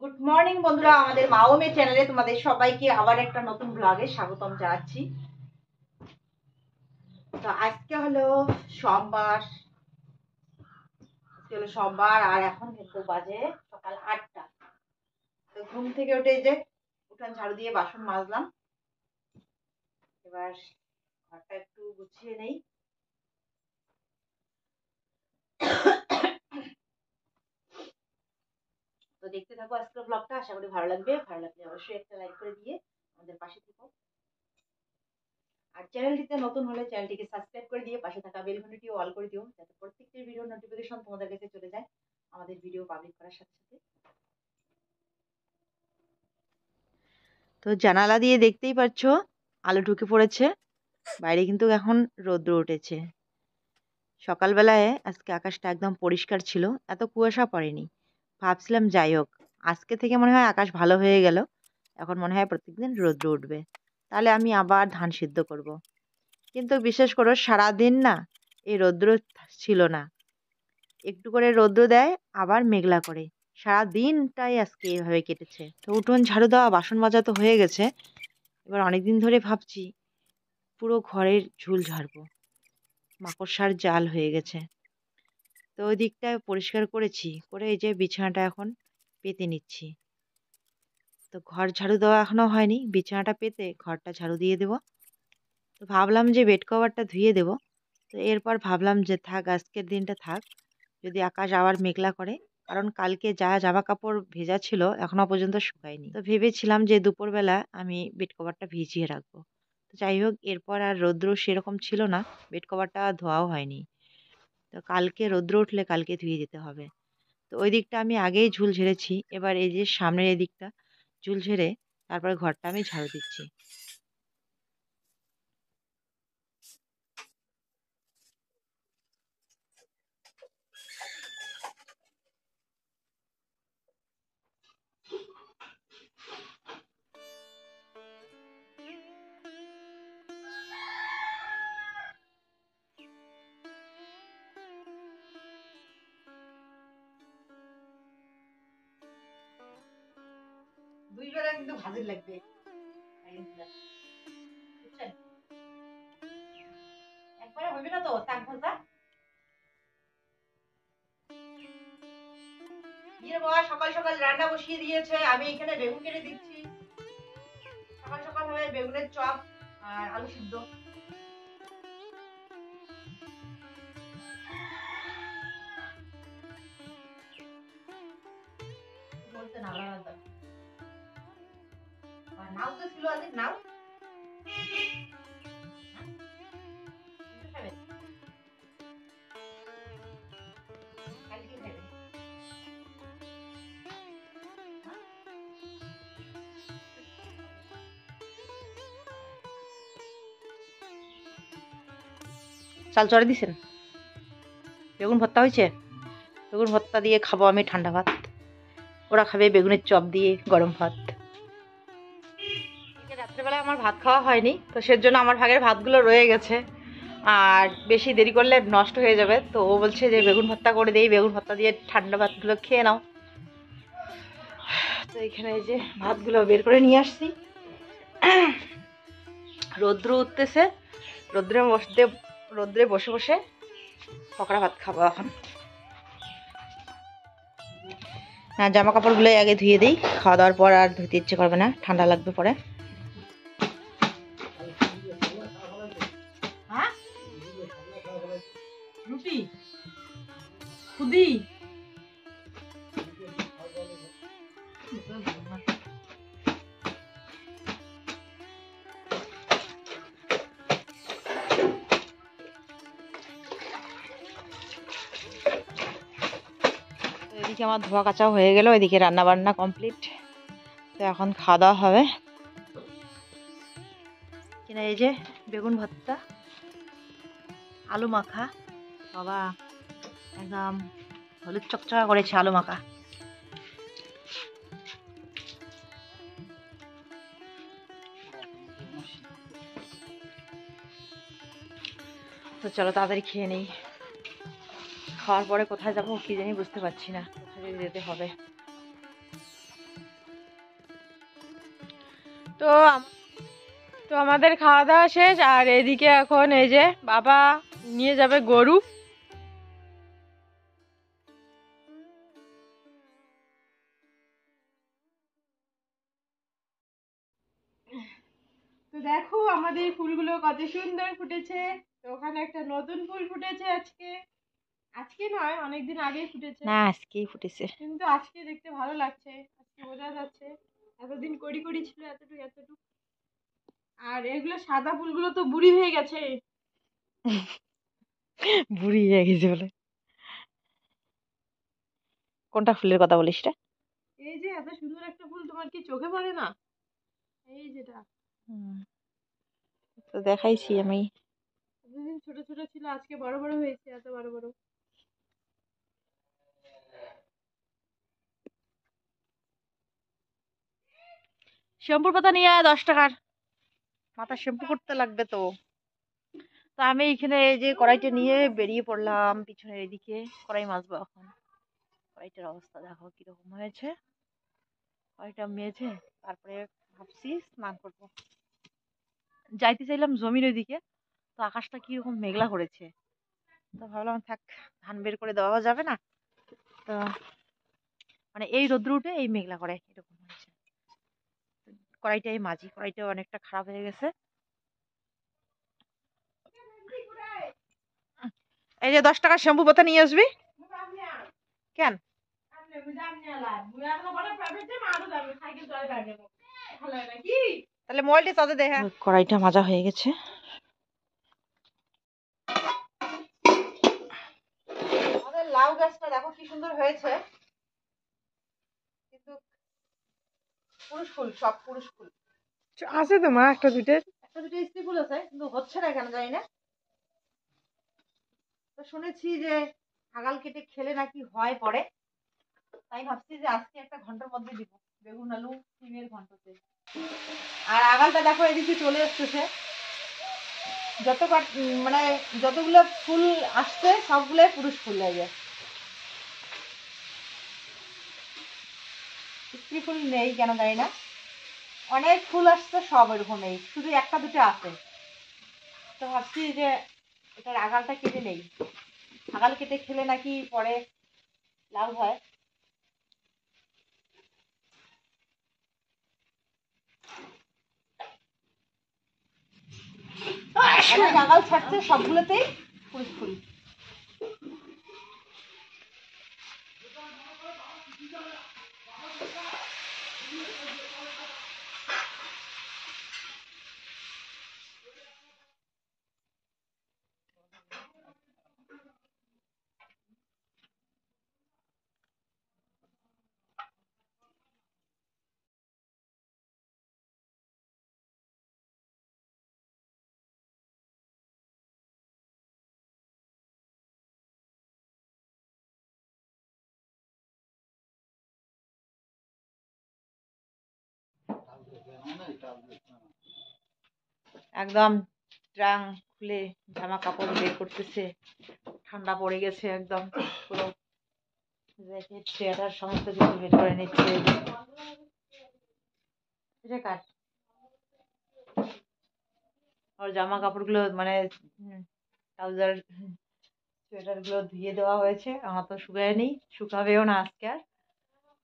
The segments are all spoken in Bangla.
গুড মর্নিং বন্ধুরা, আমাদের মাওমে চ্যানেলে তোমাদের সবাইকে আবার একটা নতুন ব্লগে স্বাগতম জানাচ্ছি। তো আজকে হলো সোমবার আর এখন কিন্তু বাজে সকাল 8টা। তো ঘুম থেকে উঠে যে উঠান ঝাড়ু দিয়ে বাসন মাজলাম, এবার ঘরটা একটু গুছিয়ে নেই। তো দেখতে থাকো আজকের ব্লগটা, আশা করি ভালো লাগবে। ভালো লাগলে অবশ্যই একটা লাইক করে দিয়ে আমাদের পাশে থেকো। আর চ্যানেলটিতে নতুন হলে চ্যানেলটিকে সাবস্ক্রাইব করে দিয়ে পাশে থাকা বেল ঘন্টিটিও অল করে দিও, যাতে প্রত্যেকটি ভিডিও নোটিফিকেশন তোমাদের কাছে চলে যায় আমাদের ভিডিও পাবলিক করার সাথে সাথে। তো জানালা দিয়ে দেখতেই পাচ্ছ আলো ঢুকে পড়েছে, বাইরে কিন্তু এখন রৌদ্র উঠেছে। সকালবেলায় আজকে আকাশটা একদম পরিষ্কার ছিল, এত কুয়াশা পড়েনি। ভাবছিলাম যাই হোক, আজকে থেকে মনে হয় আকাশ ভালো হয়ে গেল। এখন মনে হয় প্রত্যেকদিন রৌদ্র উঠবে, তাহলে আমি আবার ধান সিদ্ধ করব। কিন্তু বিশেষ করে সারাদিন না এই রৌদ্র ছিল না, একটু করে রৌদ্র দেয় আবার মেঘলা করে, সারা দিনটাই আজকে এভাবে কেটেছে। তো উঠোন ঝাড়ু দেওয়া বাসন মাজা তো হয়ে গেছে, এবার অনেকদিন ধরে ভাবছি পুরো ঘরের ঝুল ঝাড়বো, মাকড়সার জাল হয়ে গেছে। তো ওই দিকটা পরিষ্কার করেছি, করে এই যে বিছানাটা এখন পেতে নিচ্ছি। তো ঘর ঝাড়ু দেওয়া এখনো হয়নি, বিছানাটা পেতে ঘরটা ঝাড়ু দিয়ে দেবো। তো ভাবলাম যে বেড কভারটা ধুয়ে দেবো। তো এরপর ভাবলাম যে থাক, আজকের দিনটা থাক, যদি আকাশ আবার মেঘলা করে, কারণ কালকে যা জামা কাপড় ভেজা ছিল এখনো পর্যন্ত শুকায়নি। তো ভেবেছিলাম যে দুপুরবেলা আমি বেড কভারটা ভিজিয়ে রাখবো। তো যাই হোক, এরপর আর রৌদ্র সেরকম ছিল না, বেড কভারটা ধোয়াও হয়নি। তো কালকে রৌদ্র উঠলে কালকে ধুয়ে দিতে হবে। তো ওই দিকটা আমি আগেই ঝুল ঝেড়েছি, এবার এই যে সামনের এই দিকটা ঝুল ঝেড়ে তারপরে ঘরটা আমি ঝাড়ু দিচ্ছি। দুই বেলা কিন্তু ভাজির লাগবে, বুঝছেন? একবারে হবে না তো শাক ভাজা। বিয়ের বর সকাল সকাল রান্না বসিয়ে দিয়েছে, আমি এখানে বেগুন কেটে দিচ্ছি। সকাল সকাল হবে বেগুনের চপ আর আলু সিদ্ধ। বলতে না আলাদা আর নাও তো ছিল, আজ নাও খাবেন, কালকে খাবেন। চাল চড়ে দিছেন, বেগুন ভর্তা হয়েছে, বেগুন ভর্তা দিয়ে খাবো আমি ঠান্ডা ভাত, ওরা খাবে বেগুনের চপ দিয়ে গরম ভাত। রাত্রেবেলায় আমার ভাত খাওয়া হয়নি, তো সেজন্য আমার ভাগের ভাতগুলো রয়ে গেছে, আর বেশি দেরি করলে নষ্ট হয়ে যাবে। তো ও বলছে যে বেগুন ভর্তা করে দিই, বেগুন ভর্তা দিয়ে ঠান্ডা ভাতগুলো খেয়ে নাও। তো এখানে এই যে ভাতগুলো বের করে নিয়ে আসছি, রৌদ্র উঠতেছে, রৌদ্রে বসে বসে পকড়া ভাত খাবো এখন। হ্যাঁ, জামা কাপড়গুলো আগে ধুয়ে দিই, খাওয়া দাওয়ার পর আর ধুতে ইচ্ছে করবে না, ঠান্ডা লাগবে পরে। রুটি খুদি এদিকে আমার ধোয়া কাচা হয়ে গেল, এদিকে রান্না বান্না কমপ্লিট। তো এখন খাওয়া দাওয়া হবে। কিনা এই যে বেগুন ভর্তা, আলু মাখা, বাবা একদম হলুদ চকচকা করেছে আলু মাখা। তো চলো তাড়াতাড়ি খেয়ে নেই, খাওয়ার পরে কোথায় যাবো কি জানি বুঝতে পারছি না, কোথায় যেতে হবে। তো তো আমাদের খাওয়া দাওয়া শেষ, আর এদিকে এখন এই যে বাবা নিয়ে যাবে গরু। তো দেখো আমাদের ফুলগুলো কত সুন্দর ফুটেছে। তো ওখানে একটা নতুন ফুল ফুটেছে আজকে, আজকে নয় অনেকদিন আগেই ফুটেছে, না আজকেই ফুটেছে, কিন্তু আজকে দেখতে ভালো লাগছে, আজকে বোঝা যাচ্ছে। এতদিন কড়ি কড়ি ছিল, এতটুকু এতটুকু। আর এগুলো সাদা ফুলগুলো তো বুড়ি হয়ে গেছে। বুড়ি হয়ে গেছে বলে? কোনটা ফুলের কথা বলিস রে? এই যে এত সুন্দর একটা ফুল, তোমার কি চোখে পড়ে না? এই যেটা তো দেখাইছি আমি। এতদিন ছোট ছোট ছিল, আজকে বড় বড় হয়েছে, এত বড় বড়। শ্যাম্পুর পাতা নিয়ে আয় 10 টাকার, মাথা শ্যাম্পু করতে লাগবে তো। তো আমি এখানে এই যে কড়াইটা নিয়ে বেরিয়ে পড়লাম পিছনের এদিকে, কড়াই মাজবো এখন। কড়াইটার অবস্থা দেখো কিরকম হয়েছে। কড়াইটা মেজে তারপরে ভাবছি স্নান করবো। যাইতে চাইলাম জমির ওইদিকে, তো আকাশটা কিরকম মেঘলা করেছে, তো ভাবলাম থাক, ধান বের করে দেওয়া যাবে না। তো মানে এই রোদ্র উঠে এই মেঘলা করে এরকম হয়েছে। কড়াইটাই মাজি, কড়াইটা অনেকটা খারাপ হয়ে গেছে। এই যে 10 টাকার শ্যাম্পু পাতা নিয়ে আসবি। কেন? তাহলে মোবাইলটি তাদের দেখা। কড়াইটা মাজা হয়ে গেছে। আমাদের লাউ গাছটা দেখো কি সুন্দর হয়েছে, কিন্তু পুরুষ ফুল, সব পুরুষ ফুল আছে তো মা, একটা দুটো স্ত্রী ফুল আছে, কিন্তু হচ্ছে না কেন জানি না। তো শুনেছি যে আগাল কেটে খেলে নাকি হয় পরে, তাই ভাবছি যে আজকে একটা ঘন্টার মধ্যে দিব বেগুন আলু সিমের ঘন্টতে। আর আগালটা দেখো এদিকে চলে আসতেছে, মানে যতগুলো ফুল আসছে সবগুলো পুরুষ ফুল লাগে, স্ত্রী ফুল নেই কেন জানি না। অনেক ফুল আসছে, সব এরকম নেই, শুধু একটা দুটো আছে। তো ভাবছি যে এটার আগালটা কেটে নেই, আগাল কেটে খেলে নাকি পরে লাভ হয়। অনেক আগাল ছাড়ছে, সবগুলোতেই পুরুষ ফুল। একদম ট্রাং খুলে জামা কাপড় বের করতেছে, ঠান্ডা পড়ে গেছে একদম, পুরো জ্যাকেট সোয়েটার সমস্ত কিছু বের করে নিচ্ছে। এটা কার? ওর জামা কাপড়গুলো মানে ট্রাউজার সোয়েটার গুলো ধুয়ে দেওয়া হয়েছে, আমার তো শুকায়নি, শুকাবেও না আজকে আর।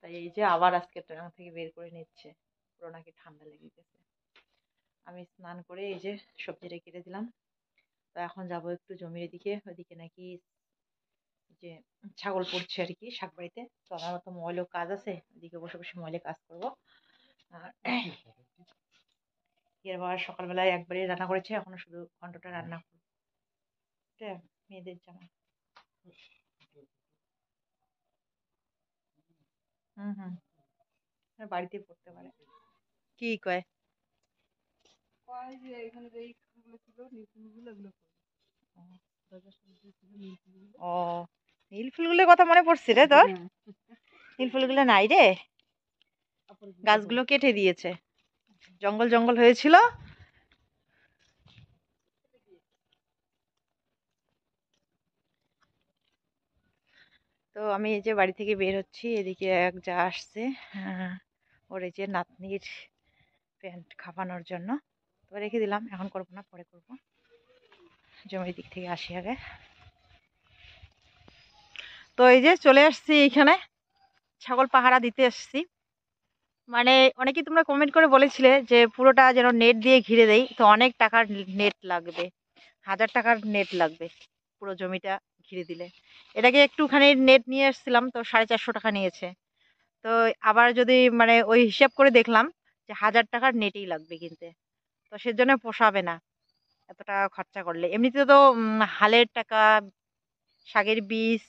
তাই এই যে আবার আজকে ট্রাং থেকে বের করে নিচ্ছে, পুরো নাকি ঠান্ডা লেগে গেছে। আমি স্নান করে এই যে সবজিটা কেটে দিলাম। তো এখন যাবো একটু জমির দিকে, ওইদিকে নাকি যে ছাগল পড়ছে আর কি শাক বাড়িতে। তো আমার মতো ময়লেও কাজ আছে, ওইদিকে বসে বসে ময়লে কাজ করবো। আর এবার সকালবেলায় একবারে রান্না করেছে, এখনো শুধু ঘন্টটা রান্না করবো। এটা মেয়েদের জামা। হুম হুম, বাড়িতে পড়তে পারে। কি কয়? ও, নীল ফুলগুলোর কথা মনে পড়ছে রে তোর? নীল ফুলগুলো নাই রে, গাছগুলো কেটে দিয়েছে, জঙ্গল জঙ্গল হয়েছিল। তো আমি এই যে বাড়ি থেকে বের হচ্ছি, এদিকে এক যা আসছে, ওর এই যে নাতনির প্যান্ট খাপানোর জন্য। তো রেখে দিলাম, এখন করবো না, পরে করবো। জমির দিক থেকে আসি আগে। তো এই যে চলে আসছি এইখানে, ছাগল পাহারা দিতে এসছি। মানে অনেকেই তোমরা কমেন্ট করে বলেছিলে যে পুরোটা যেন নেট দিয়ে ঘিরে দেই, তো অনেক টাকার নেট লাগবে, 1000 টাকার নেট লাগবে পুরো জমিটা ঘিরে দিলে। এটাকে একটুখানি নেট নিয়ে এসেছিলাম, তো 450 টাকা নিয়েছে। তো আবার যদি মানে ওই হিসাব করে দেখলাম যে 1000 টাকার নেটই লাগবে কিনতে, তো সেজন্য পোষাবে না এত টাকা খরচা করলে। এমনিতে তো হালের টাকা, শাকের বীজ,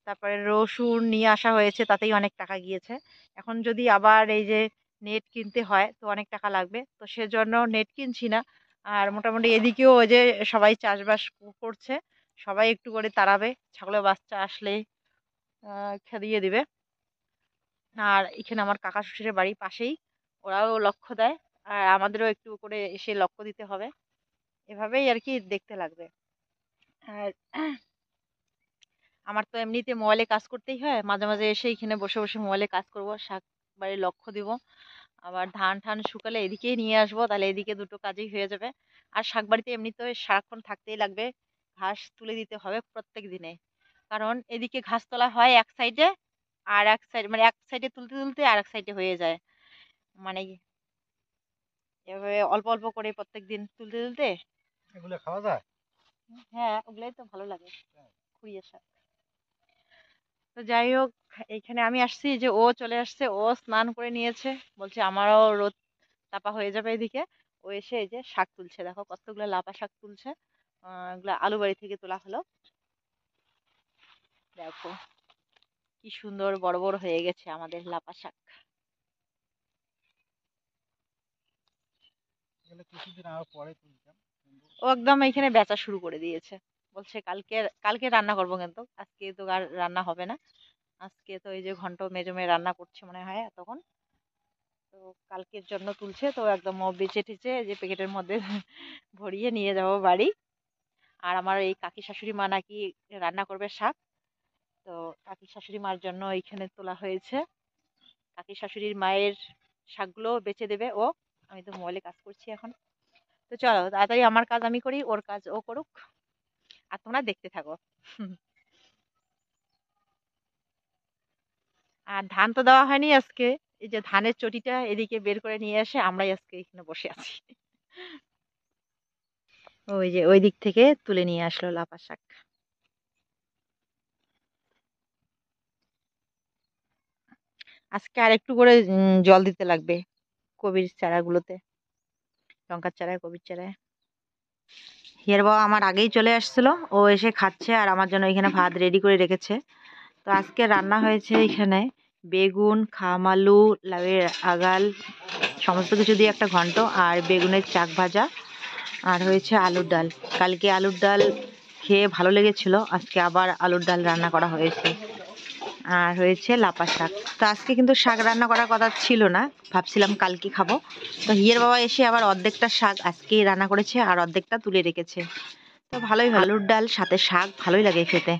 তারপরে রসুন নিয়ে আসা হয়েছে, তাতেই অনেক টাকা গিয়েছে। এখন যদি আবার এই যে নেট কিনতে হয়, তো অনেক টাকা লাগবে, তো সেজন্য নেট কিনছি না। আর মোটামুটি এদিকেও ওই যে সবাই চাষবাস করছে, সবাই একটু করে তাড়াবে, ছাগলের বাচ্চা আসলে খেদিয়ে দিবে। আর এখানে আমার কাকা শ্বশুরের বাড়ি পাশেই, ওরাও লক্ষ্য দেয়, আর আমাদেরও একটু করে এসে লক্ষ্য দিতে হবে। এভাবেই আর কি দেখতে লাগবে। আর আমার তো এমনিতে মোবাইলে কাজ করতেই হয়, মাঝে মাঝে এসে এখানে বসে বসে মোবাইলে কাজ করব, শাক বাড়ি লক্ষ্য দিব। আবার ধান ঠান শুকালে এদিকেই নিয়ে আসবো, তাহলে এদিকে দুটো কাজই হয়ে যাবে। আর শাক বাড়িতে এমনিতে সারাক্ষণ থাকতেই লাগবে, ঘাস তুলে দিতে হবে প্রত্যেক দিনে। কারণ এদিকে ঘাস তোলা হয় এক সাইডে, আর এক সাইড মানে এক সাইডে তুলতে তুলতে আর এক সাইডে হয়ে যায়, মানে এভাবে অল্প অল্প করে প্রত্যেক দিন তুলতে তুলতে। এগুলো খাওয়া যায়? হ্যাঁ, ওগুলাই তো ভালো লাগে, খুঁড়িয়ে শাক। তো যাই হোক, এইখানে আমি আসছি যে ও চলে আসছে, ও স্নান করে নিয়েছে, বলছে আমারও রোদ তাপা হয়ে যাবে এদিকে। ও এসে এই যে শাক তুলছে, দেখো কতগুলো লাপা শাক তুলছে। এগুলো আলু বাড়ি থেকে তোলা হলো। দেখো কি সুন্দর বড় বড় হয়ে গেছে আমাদের লাপা শাক। এগুলো কিছুদিন আগে পরে তুলতাম, ও একদম এখানে বেচা শুরু করে দিয়েছে, বলছে কালকে কালকে রান্না করবো, কিন্তু আজকে তো আর রান্না হবে না। আজকে তো এই যে ঘন্ট মেজমে রান্না করছে মনে হয় তখন, তো কালকের জন্য তুলছে। তো একদম ও বেচে টেচে যে প্যাকেটের মধ্যে ভরিয়ে নিয়ে যাবো বাড়ি। আর আমার এই কাকি শাশুড়ি মা নাকি রান্না করবে শাক, তো কাকি শাশুড়ি মার জন্য এইখানে তোলা হয়েছে। কাকি শাশুড়ির মায়ের শাকগুলো বেচে দেবে ও। আমি তো মোবাইলে কাজ করছি এখন। তো চলো তাড়াতাড়ি আমার কাজ আমি করি, ওর কাজ ও করুক, আর তোমরা দেখতে থাকো। আর ধান তো দেওয়া হয়নি আজকে, এই যে ধানের চটিটা এদিকে বের করে নিয়ে এসে আমরাই আজকে এখানে বসে আছি। ওই যে ওই দিক থেকে তুলে নিয়ে আসলো লাপা শাক। আজকে আর একটু করে জল দিতে লাগবে কবির চারাগুলোতে, লঙ্কার চারায়, কবির চারায়। হিয়ার বাবা আমার আগেই চলে আসছিল, ও এসে খাচ্ছে আর আমার জন্য এখানে ভাত রেডি করে রেখেছে। তো আজকে রান্না হয়েছে এখানে বেগুন, খামালু, লাউয়ের আগাল, সমস্ত কিছু দিয়ে একটা ঘন্ট, আর বেগুনের চাক ভাজা, আর হয়েছে আলুর ডাল। কালকে আলুর ডাল খেয়ে ভালো লেগেছিল, আজকে আবার আলুর ডাল রান্না করা হয়েছে। আর হয়েছে লাপা শাক। তো আজকে কিন্তু শাক রান্না করার কথা ছিল না, ভাবছিলাম কালকে খাবো। তো হিয়ের বাবা এসে আবার অর্ধেকটা শাক আজকেই রান্না করেছে আর অর্ধেকটা তুলে রেখেছে। তো ভালোই হলো, আলুর ডাল সাথে শাক ভালোই লাগে খেতে।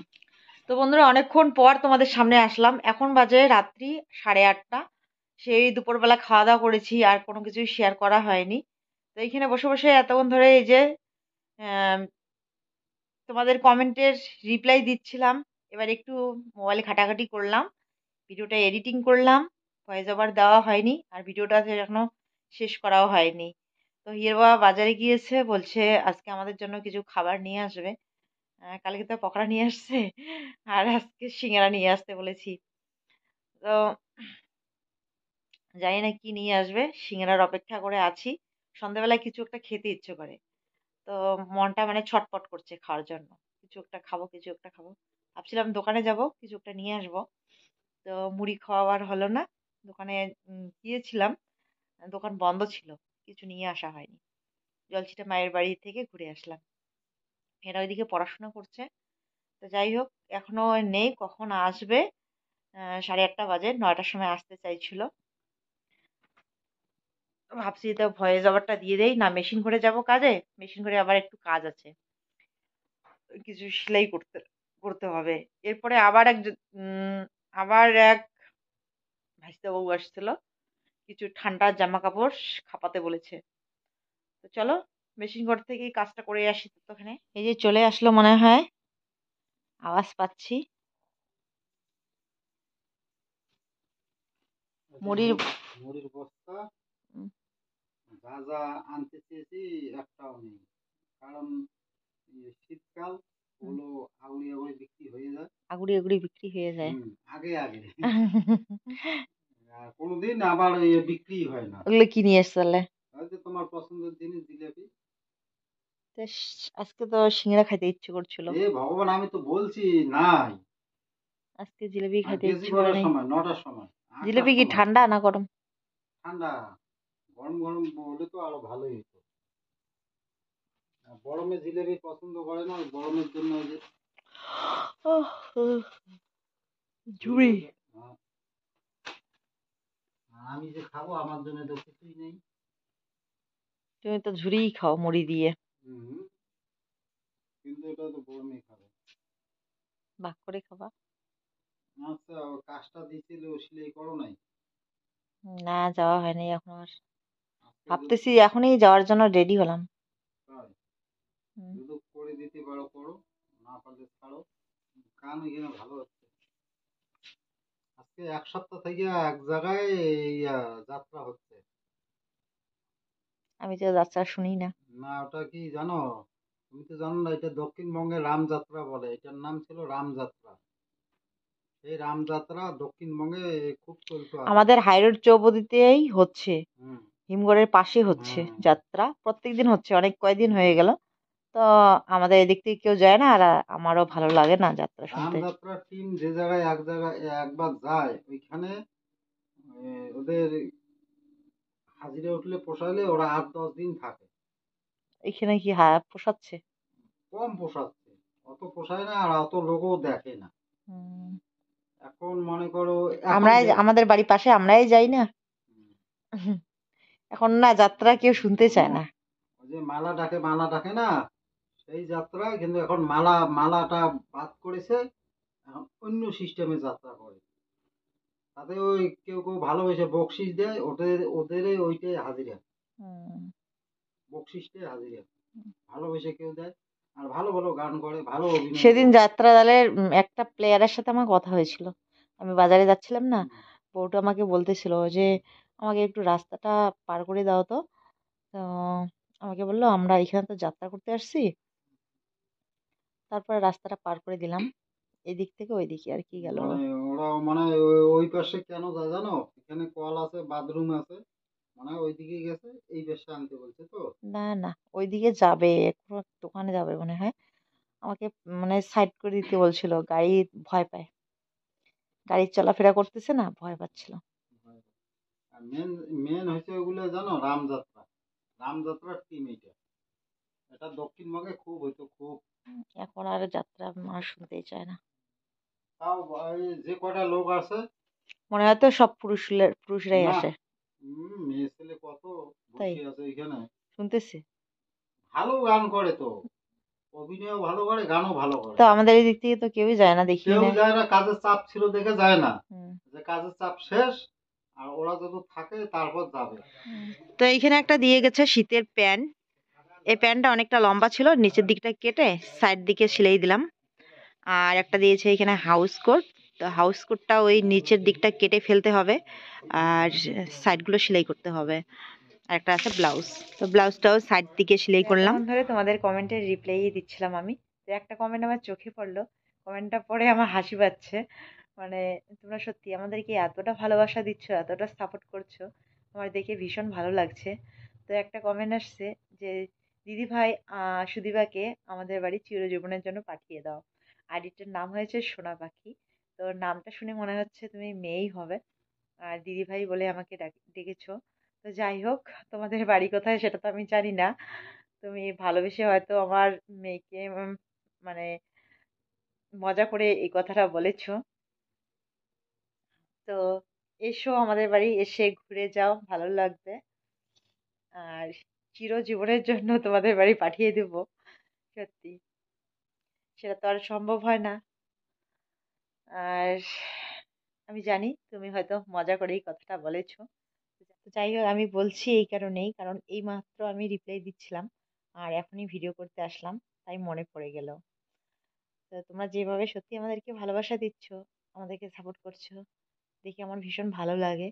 তো বন্ধুরা অনেকক্ষণ পর তোমাদের সামনে আসলাম, এখন বাজে রাত্রি 8:30। সেই দুপুরবেলা খাওয়া দাওয়া করেছি, আর কোনো কিছুই শেয়ার করা হয়নি। তো এইখানে বসে বসে এতক্ষণ ধরে এই যে আহ, তোমাদের কমেন্টের রিপ্লাই দিচ্ছিলাম। এবার একটু মোবাইলে ঘাটাঘাটি করলাম, ভিডিওটা এডিটিং করলাম, ভয়েস ওভার দেওয়া হয়নি, আর ভিডিওটা এখনো শেষ করাও হয়নি। তো হিয়ের বাবা বাজারে গিয়েছে, বলছে আজকে আমাদের জন্য কিছু খাবার নিয়ে আসবে। কালকে তো পকোড়া নিয়ে আসছে, আর আজকে সিঙ্গারা নিয়ে আসতে বলেছি। তো জানি না কি নিয়ে আসবে, সিঙ্গারার অপেক্ষা করে আছি। সন্ধ্যাবেলায় কিছু একটা খেতে ইচ্ছে করে, তো মনটা মানে ছটপট করছে খাওয়ার জন্য। কিছু একটা খাবো, কিছু একটা খাবো। ভাবছিলাম দোকানে যাব, কিছু একটা নিয়ে আসবো। তো মুড়ি খাওয়ার হলো না, দোকানে গিয়েছিলাম, দোকান বন্ধ ছিল, কিছু নিয়ে আসা হয়নি। জলছিটা মায়ের বাড়ি থেকে ঘুরে আসলাম। এরা ওইদিকে পড়াশোনা করছে। তো যাই হোক, এখনো নেই, কখন আসবে? 8:30 বাজে, 9টার সময় আসতে চাইছিল। তো ভাবছি তো ভয়েস ওভারটা দিয়ে দেই না, মেশিন ঘরে যাব কাজে, মেশিন ঘরে আবার একটু কাজ আছে, কিছু সেলাই করতে করতে হবে। এরপরে আবার এক ভাইস্তা বউ আসছিল, কিছু ঠান্ডা জামা কাপড় খাপাতে বলেছে। তো চলো মেশিন ঘর থেকে কাজটা করে আসি ততক্ষণে। এই যে চলে আসলো মনে হয়, আওয়াজ পাচ্ছি। মুড়ির মুড়ির বস্তা উম, যা যা আনতে চেয়েছি একটাও নেই, কারণ শীতকাল উম, ওগুলো আগুড়ি আগুড়ি বিক্রি হয়ে যায়। আগুড়ি আগুড়ি বিক্রি হয়ে যায়। আগে আগে আর কোনোদিন আবার বিক্রি হয় না। ওগুলো কি নিয়ে এসছো তাহলে? হয়তো তোমার পছন্দের জিনিস জিলেপি। তো আজকে তো সিঙ্গারা খাইতে ইচ্ছে করছিল। এ ভগবান, আমি তো বলছি নাই। আজকে জিলেপি আমি খাইতে গেছি ইচ্ছে করে কটার নাই। সময়? 9টার সময়, 8টার জিলেপি কি সময়। ঠান্ডা না গরম? ঠান্ডা। গরম গরম হলে তো আরো ভালোই হতো। আর গরমে জিলেপি পছন্দ করে না, ওই গরমের জন্য ওই যে ওহ, উহ, ঝুড়ি। ঝুড়িটা আর আমি যে খাবো আমার জন্য তো কিছুই নেই। তুমি তো ঝুড়িই খাও মুড়ি দিয়ে। হুম, কিন্তু এটা তো গরমে খাবে। ভাগ করে খাবা। আচ্ছা, ও কাজটা দিছিল সেলাই করো নাই? না, যাওয়া হয়নি এখন আর। আজকে যদি ভাবতেছি এখনই যাওয়ার জন্য রেডি হলাম। হয়, হুম, যদি করে দিতে পারো করো, না পারলে ছাড়ো। কান এখানে ভালো হচ্ছে। আজকে 1 সপ্তাহ থেকে এক জায়গায় যাত্রা হচ্ছে। আমি তো যাত্রা শুনি না। না, ওটা কি জানো? তুমি তো জানো না, এটা দক্ষিণবঙ্গে রামযাত্রা বলে। এটার নাম ছিল রামযাত্রা। এই রামযাত্রা দক্ষিণবঙ্গে খুব চলতো আগে। আমাদের হাইরোড চৌপতিতেই হচ্ছে। হুম। হিমঘরের পাশে হচ্ছে হুম। যাত্রা, প্রত্যেকদিন হচ্ছে, অনেক কয়দিন হয়ে গেল। তো আমাদের এদিক থেকে কেউ যায় না, আর আমারও ভালো লাগে না যাত্রা শুনতে। রামযাত্রার টিম যে জায়গায় এক জায়গায় একবার যায় ওইখানে ওদের হাজিরা উঠলে পোষাইলে ওরা 8-10 দিন থাকে। এখানে কি পোষাচ্ছে? কম পোষাচ্ছে, অত পোষায় না, আর অত লোকও দেখে না। হুম, এখন মনে করো এখন আমরাই আমাদের বাড়ির পাশে আমরাই যাই না। এখন না যাত্রা কেউ শুনতে চায় না। ওই যে মালা ডাকে না, সেই যাত্রা কিন্তু এখন মালাটা বাদ করেছে। এখন অন্য সিস্টেমে যাত্রা করে। তাতে ওই কেউ কেউ ভালোবেসে বকশিস দেয়, ওদের ওইটাই হাজিরা। হুম, বকশিসটাই হাজিরা ভালোবেসে কেউ দেয়। আর ভালো ভালো গান করে, ভালো অভিনয় সেদিন করে। যাত্রা দলের একটা প্লেয়ারের সাথে আমার কথা হয়েছিল। আমি বাজারে যাচ্ছিলাম না, হুম। বউটা আমাকে বলতেছিল যে আমাকে একটু রাস্তাটা পার করে দাও তো। তো আমাকে বললো আমরা এখানে তো যাত্রা করতে আসছি। তারপরে রাস্তাটা পার করে দিলাম, এদিক থেকে ওই দিকে আর কি গেল। মানে ওরা মানে ওই পাশে কেন যায় জানো? এখানে কল আছে, বাথরুম আছে, মানে ওইদিকে গেছে, এই পাশে আনতে বলছে তো। না না, ওইদিকে যাবে, কোনো দোকানে যাবে মনে হয়। আমাকে মানে সাইড করে দিতে বলছিল, গাড়ি ভয় পায়, গাড়ি চলাফেরা করতেছে না, ভয় পাচ্ছিল। আর মেন মেন হয়েছে ওগুলো জানো, রামযাত্রা। রামযাত্রার টিম এইটা। এটা দক্ষিণবঙ্গে খুব হইতো, খুব। এখন আর যাত্রা মানুষ শুনতেই চায় না। তাও এই যে কটা লোক আছে। মনে হয় তো সব পুরুষরাই না, আসে। মেয়ে ছেলে কত তাই বসে আছে এখানে। শুনতেছি। ভালো গান করে তো, অভিনয় ভালো করে, গানও ভালো করে। তো আমাদের এই দিক থেকে তো কেউই যায় না, দেখি কেউ না। যায় না, কাজের চাপ ছিল দেখে যায় না। হুম, যে কাজের চাপ শেষ, আর ওরা যত থাকে তারপর যাবে। হুম। তো এইখানে একটা দিয়ে গেছে শীতের প্যান্ট। এই প্যান্টটা অনেকটা লম্বা ছিল, নিচের দিকটা কেটে সাইড দিকে সেলাই দিলাম। আর একটা দিয়েছে এখানে হাউস কোট। তো হাউস কোটটা ওই নিচের দিকটা কেটে ফেলতে হবে, আর সাইডগুলো সেলাই করতে হবে। আর একটা আছে ব্লাউজ। তো ব্লাউজটাও সাইড দিকে সেলাই করলাম। এতক্ষণ ধরে তোমাদের কমেন্টের রিপ্লাই দিচ্ছিলাম আমি। তো একটা কমেন্ট আমার চোখে পড়লো, কমেন্টটা পড়ে আমার হাসি পাচ্ছে। মানে তোমরা সত্যি আমাদেরকে এতটা ভালোবাসা দিচ্ছ, এতটা সাপোর্ট করছো, আমার দেখে ভীষণ ভালো লাগছে। তো একটা কমেন্ট আসছে যে দিদি ভাই সুদীপাকে আমাদের বাড়ি চিরজীবনের জন্য পাঠিয়ে দাও। আইডিটার নাম হয়েছে সোনা পাখি। তো নামটা শুনে মনে হচ্ছে তুমি মেয়েই হবে, আর দিদি ভাই বলে আমাকে ডেকেছো। তো যাই হোক, তোমাদের বাড়ি কোথায় সেটা তো আমি জানি না। তুমি ভালোবেসে হয়তো আমার মেয়েকে মানে মজা করে এই কথাটা বলেছো। তো এসো আমাদের বাড়ি, এসে ঘুরে যাও, ভালো লাগবে। আর চিরজীবনের জন্য তোমাদের বাড়ি পাঠিয়ে দেবো। সত্যি সেটা তো আর সম্ভব হয় না। আর আমি জানি তুমি হয়তো মজা করেই কথাটা বলেছো। তো যাই হোক আমি বলছি এই কারণেই, কারণ এইমাত্র আমি রিপ্লাই দিচ্ছিলাম আর এখনই ভিডিও করতে আসলাম, তাই মনে পড়ে গেল। তো তোমরা যেভাবে সত্যি আমাদেরকে ভালোবাসা দিচ্ছ, আমাদেরকে সাপোর্ট করছো, দেখে আমার ভীষণ ভালো লাগে।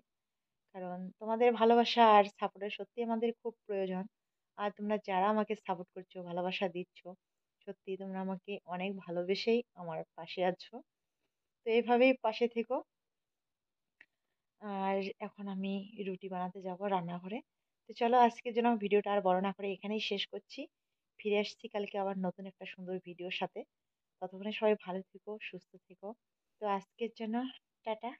কারণ তোমাদের ভালোবাসা আর সাপোর্টের সত্যি আমাদের খুব প্রয়োজন। আর তোমরা যারা আমাকে সাপোর্ট করছো, ভালোবাসা দিচ্ছ, সত্যি তোমরা আমাকে অনেক ভালোবেসেই আমার পাশে আছো। তো এইভাবেই পাশে থেকো। আর এখন আমি রুটি বানাতে যাব রান্নাঘরে। তো চলো আজকের জন্য ভিডিওটা আর বড় না করে এখানেই শেষ করছি। ফিরে আসছি কালকে আবার নতুন একটা সুন্দর ভিডিওর সাথে। ততক্ষণে সবাই ভালো থেকো, সুস্থ থেকো। তো আজকের জন্য টাটা।